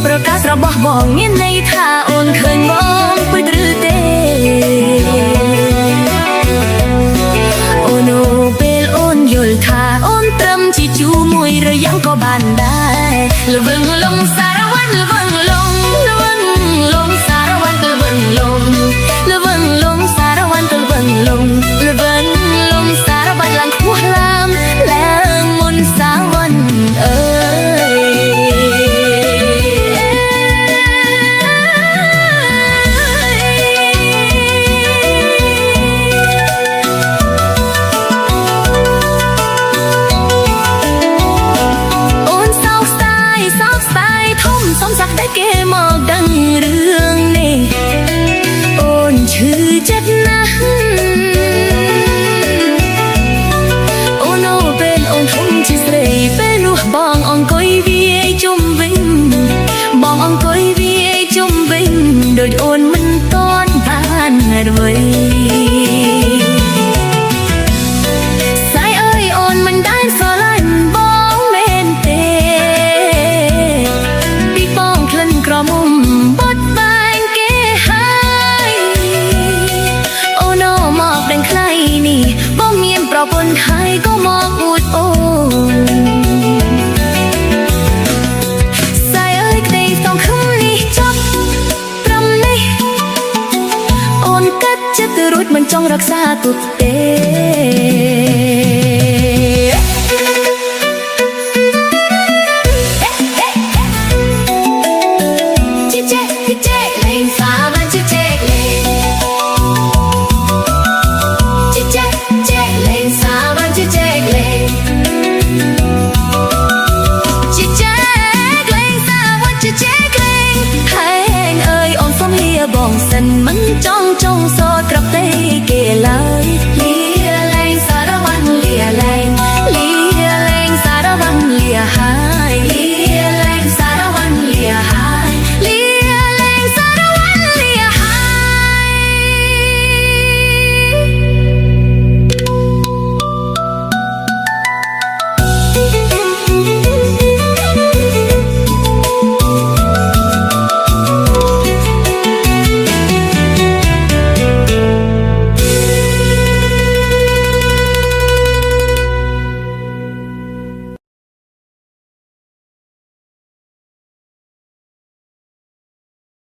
ប្រកាសរបស់បងមានន័យថាអូនឃើញបងពិតឬទេអូនពេលអូនយល់ថាអូនត្រឹមជាជូមួយរយ៉ាងក៏បានដែរល្វឹងលងសារវ័នល្វឹងលងល្វឹងលងសារវ័នល្វឹងលងល្វឹងលងសារវ័នល្វឹងលងល្វឹងលងសារវ័នឡើងខ្ពស់ឡើងមុនសារវ័នអើสมศักดิ์ได้เกม